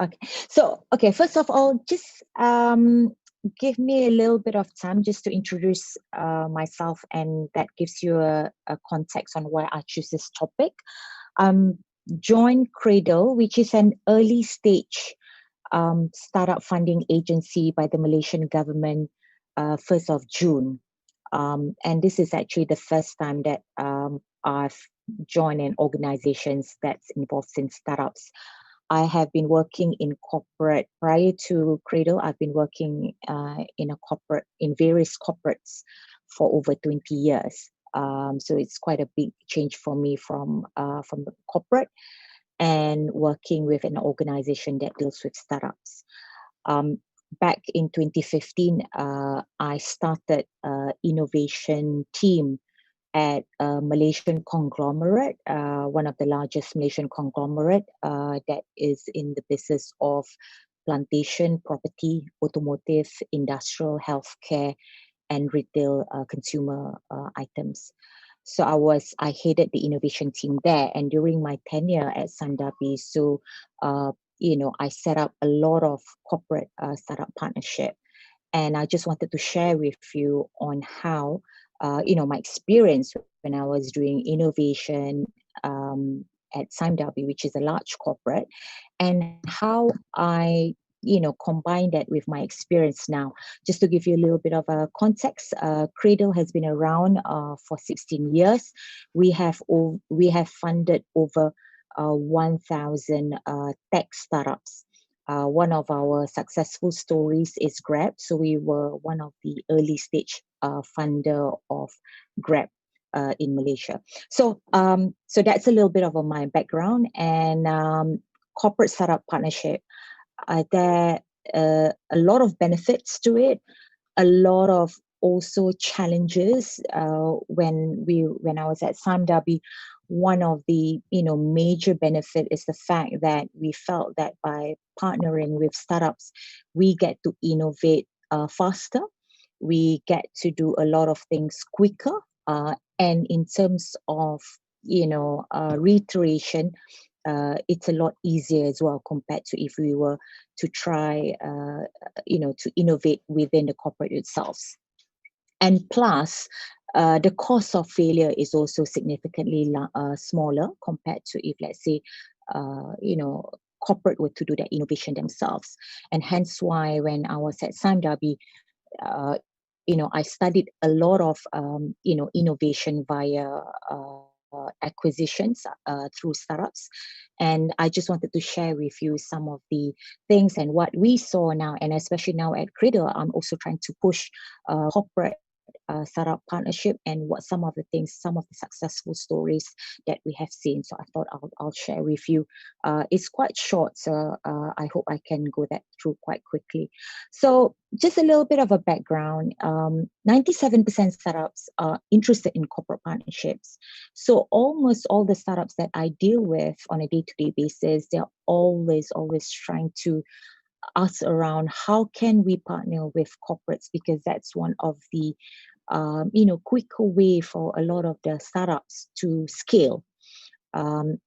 Okay. So, okay, first of all, just give me a little bit of time just to introduce myself, and that gives you a context on why I choose this topic. Um, Join Cradle, which is an early stage startup funding agency by the Malaysian government, 1st of June. And this is actually the first time that I've joined an organization that's involved in startups. I have been working in corporate prior to Cradle. I've been working in various corporates for over 20 years. So it's quite a big change for me from the corporate and working with an organization that deals with startups. Um, Back in 2015, I started an innovation team at a Malaysian conglomerate, one of the largest Malaysian conglomerate that is in the business of plantation, property, automotive, industrial, healthcare, and retail consumer items. So I headed the innovation team there, and during my tenure at Sandabi, uh, I set up a lot of corporate startup partnership, and I just wanted to share with you on how my experience when I was doing innovation at Sandabi, which is a large corporate, and how I combine that with my experience now. Just to give you a little bit of a context, Cradle has been around for 16 years. We have funded over 1,000 tech startups. One of our successful stories is Grab. So we were one of the early stage funder of Grab in Malaysia. So that's a little bit of my background, and corporate startup partnership. There a lot of benefits to it, a lot of also challenges. When I was at Sandabi, one of the major benefit is the fact that we felt that by partnering with startups, we get to innovate faster, we get to do a lot of things quicker, and in terms of reiteration, it's a lot easier as well compared to if we were to try to innovate within the corporate itself. And plus, the cost of failure is also significantly smaller compared to if, let's say, corporate were to do that innovation themselves. And hence why when I was at Sandabi, I studied a lot of innovation via acquisitions through startups, and I just wanted to share with you some of the things and what we saw now, and especially now at Cradle, I'm also trying to push corporate startup partnership and what some of the things, some of the successful stories that we have seen. So I thought I'll share with you. It's quite short, so I hope I can go that through quite quickly. So just a little bit of a background. 97% startups are interested in corporate partnerships. So almost all the startups that I deal with on a day-to-day basis, they're always trying to ask around how can we partner with corporates, because that's one of the quicker way for a lot of the startups to scale. um,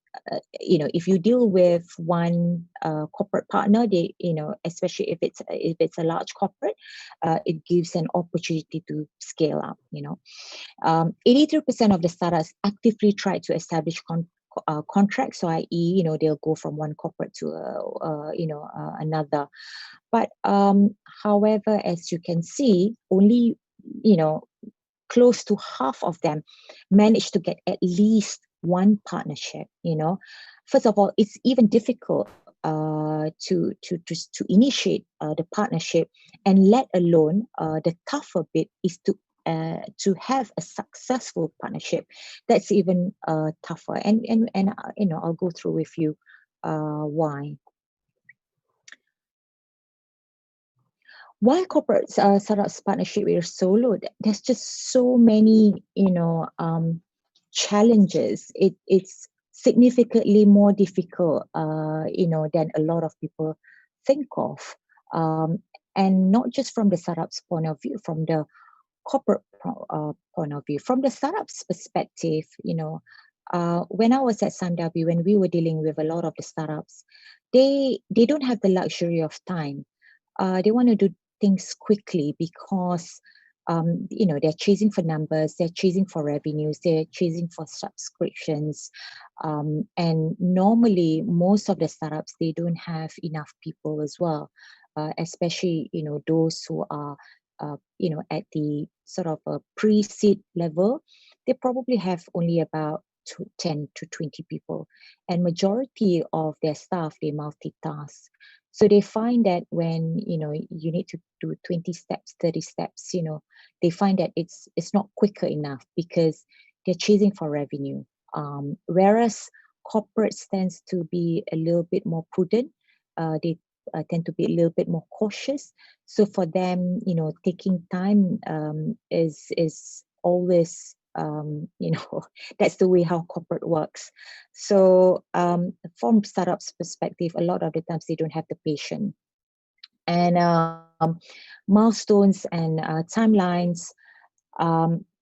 if you deal with one corporate partner, they, especially if it's a large corporate, it gives an opportunity to scale up. 83% of the startups actively try to establish contracts, so i.e., they'll go from one corporate to another. But however, as you can see, only close to half of them manage to get at least one partnership. First of all, it's even difficult to initiate the partnership, and let alone the tougher bit is to have a successful partnership. That's even tougher, and I'll go through with you why. Why corporate startups partnership with solo? There's just so many challenges. It's significantly more difficult than a lot of people think of, um, and not just from the startups point of view, from the corporate point of view. From the startups perspective, when I was at Sandabi, when we were dealing with a lot of the startups, they don't have the luxury of time. They want to do things quickly because they're chasing for numbers, they're chasing for revenues, they're chasing for subscriptions, and normally most of the startups, they don't have enough people as well, especially those who are at the sort of a pre-seed level. They probably have only about 10 to 20 people, and majority of their staff, they multitask. So they find that when you need to do 20 steps, 30 steps, they find that it's not quicker enough because they're chasing for revenue. Whereas corporates tends to be a little bit more prudent. They tend to be a little bit more cautious. So for them, taking time is always that's the way how corporate works. So from startups perspective, a lot of the times they don't have the patience, and milestones and timelines.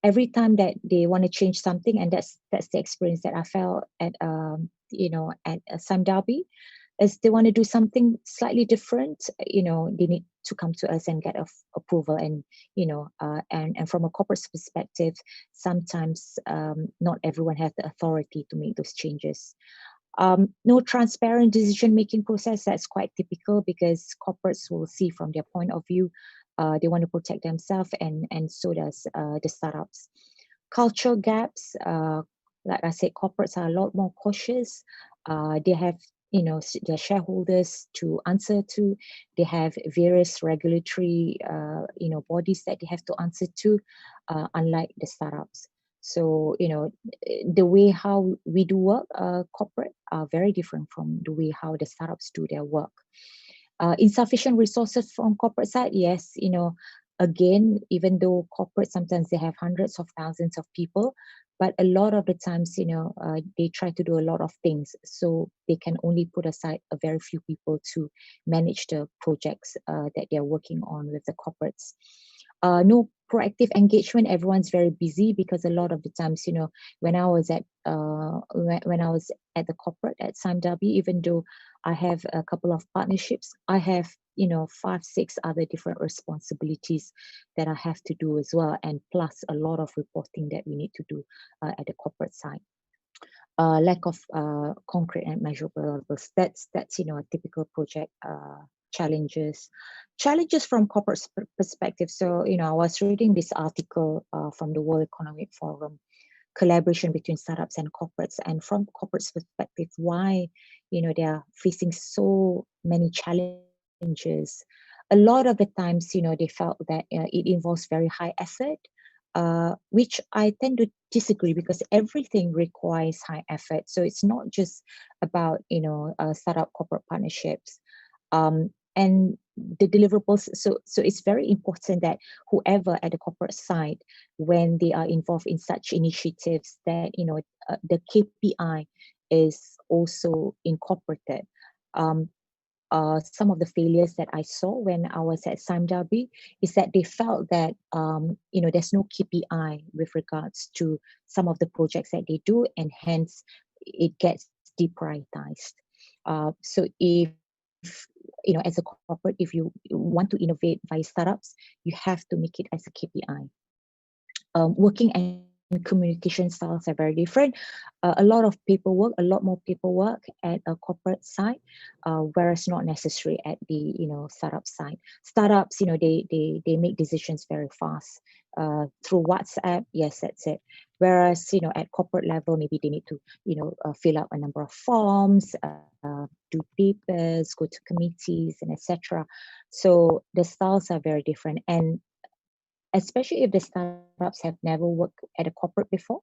Every time that they want to change something, and that's the experience that I felt at at Sime Darby, is they want to do something slightly different. They need to come to us and get approval, and and from a corporate perspective, sometimes not everyone has the authority to make those changes. No transparent decision making process. That's quite typical because corporates will see from their point of view. They want to protect themselves, and so does the startups. Cultural gaps. Like I said, corporates are a lot more cautious. They have their shareholders to answer to. They have various regulatory bodies that they have to answer to, unlike the startups. So the way how we do work, corporate, are very different from the way how the startups do their work. Insufficient resources from corporate side, yes. Again, even though corporate sometimes they have hundreds of thousands of people, but a lot of the times, they try to do a lot of things, so they can only put aside a very few people to manage the projects that they're working on with the corporates. No proactive engagement. Everyone's very busy because a lot of the times, when I was at when I was at the corporate at Sime Darby, even though I have a couple of partnerships, I have 5, 6 other different responsibilities that I have to do as well, and plus a lot of reporting that we need to do at the corporate side. Lack of concrete and measurable. That's a typical project challenges from corporate perspective. So I was reading this article from the World Economic Forum, collaboration between startups and corporates, and from corporates perspective, why they are facing so many challenges. A lot of the times, they felt that it involves very high effort, which I tend to disagree, because everything requires high effort. So it's not just about startup corporate partnerships, and the deliverables. So it's very important that whoever at the corporate side, when they are involved in such initiatives, that the KPI is also incorporated. Um, some of the failures that I saw when I was at Sime Darby is that they felt that there's no KPI with regards to some of the projects that they do, and hence it gets deprioritized. So if as a corporate, if you want to innovate via startups, you have to make it as a KPI. Working and communication styles are very different. A lot of paperwork, a lot more paperwork at a corporate side, whereas not necessary at the startup side. Startups, they make decisions very fast through WhatsApp. Yes, that's it. Whereas at corporate level, maybe they need to fill out a number of forms, do papers, go to committees, and etc. So the styles are very different, and especially if the startups have never worked at a corporate before,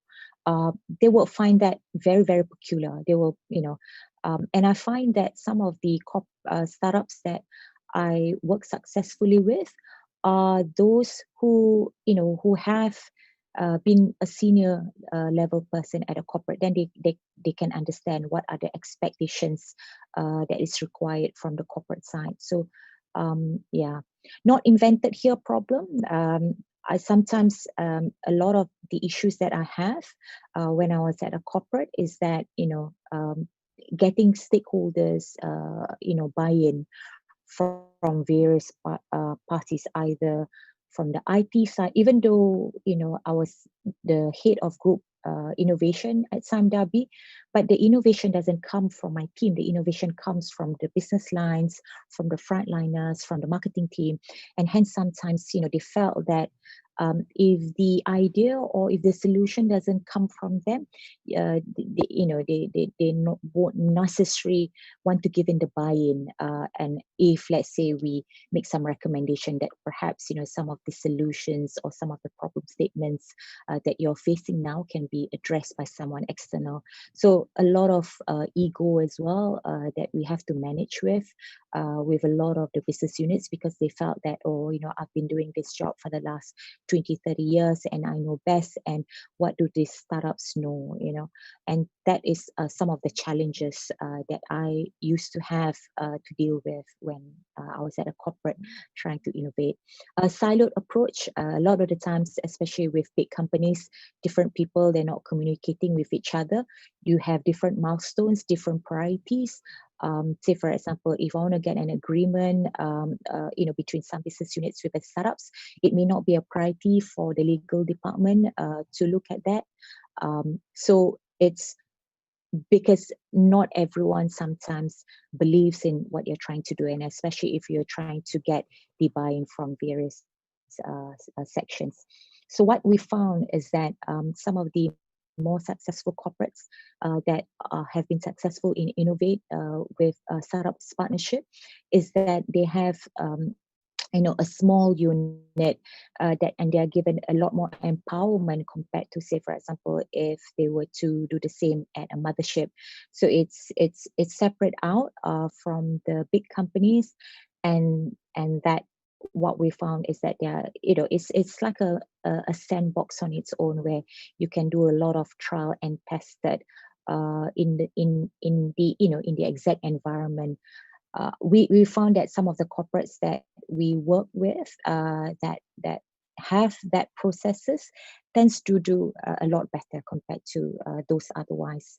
they will find that very, very peculiar. They will, and I find that some of the startups that I work successfully with are those who, who have been a senior level person at a corporate. Then they can understand what are the expectations that is required from the corporate side. So, yeah, not invented here problem. I sometimes a lot of the issues that I have when I was at a corporate is that getting stakeholders, buy-in from various parties, either from the IT side, even though, I was the head of group innovation at Sime Darby, but the innovation doesn't come from my team. The innovation comes from the business lines, from the frontliners, from the marketing team. And hence sometimes, they felt that if the idea or if the solution doesn't come from them, they won't necessarily want to give in the buy-in. And if, let's say, we make some recommendation that perhaps, some of the solutions or some of the problem statements that you're facing now can be addressed by someone external. So a lot of ego as well that we have to manage with a lot of the business units, because they felt that, I've been doing this job for the last 20, 30 years and I know best, and what do these startups know, and that is some of the challenges that I used to have to deal with when I was at a corporate trying to innovate. A siloed approach, a lot of the times, especially with big companies, different people, they're not communicating with each other. You have different milestones, different priorities. Say, for example, if I want to get an agreement, between some business units with the startups, it may not be a priority for the legal department to look at that. So it's because not everyone sometimes believes in what you're trying to do, and especially if you're trying to get the buy-in from various sections. So what we found is that some of the more successful corporates that have been successful in innovate with startups partnership is that they have a small unit and they are given a lot more empowerment compared to, say, for example, if they were to do the same at a mothership. So it's separate out from the big companies, and that what we found is that they are, it's like a sandbox on its own, where you can do a lot of trial and tested in the exact environment. We found that some of the corporates that we work with that have that processes tends to do a lot better compared to those otherwise.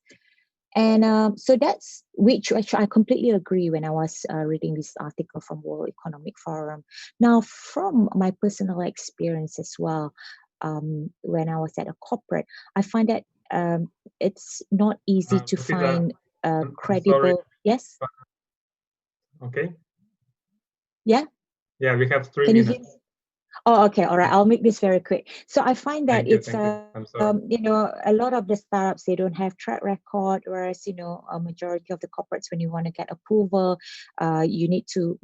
And so that's which actually I completely agree when I was reading this article from World Economic Forum. Now, from my personal experience as well, when I was at a corporate, I find that it's not easy to Hafiza, find I'm credible. sorry. Yes. Okay. Yeah. Yeah, we have 3 Can you minutes. hear? Oh, okay. All right. I'll make this very quick. So I find that Thank you. it's, Thank you. I'm sorry. a lot of the startups, they don't have track record, whereas, a majority of the corporates, when you want to get approval, you need to,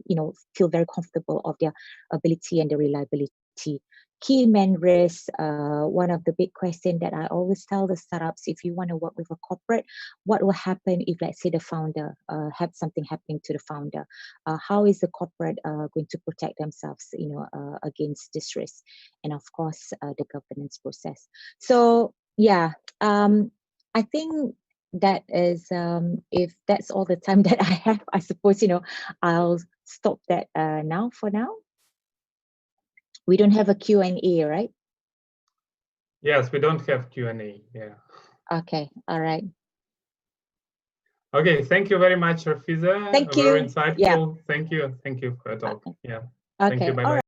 feel very comfortable of their ability and the reliability. Key man risk, one of the big questions that I always tell the startups, if you want to work with a corporate, what will happen if, let's say, the founder have something happening to the founder? How is the corporate going to protect themselves, against this risk? And of course, the governance process. So yeah, I think that is, if that's all the time that I have, I suppose, I'll stop that now for now. We don't have a Q&A, right? Yes, we don't have Q&A. Yeah. Okay. All right. Okay. Thank you very much, Hafiza. Thank you. Very insightful. Yeah. Thank you. Thank you for your talk. Okay. Yeah. Okay. Thank you. Bye All bye. right.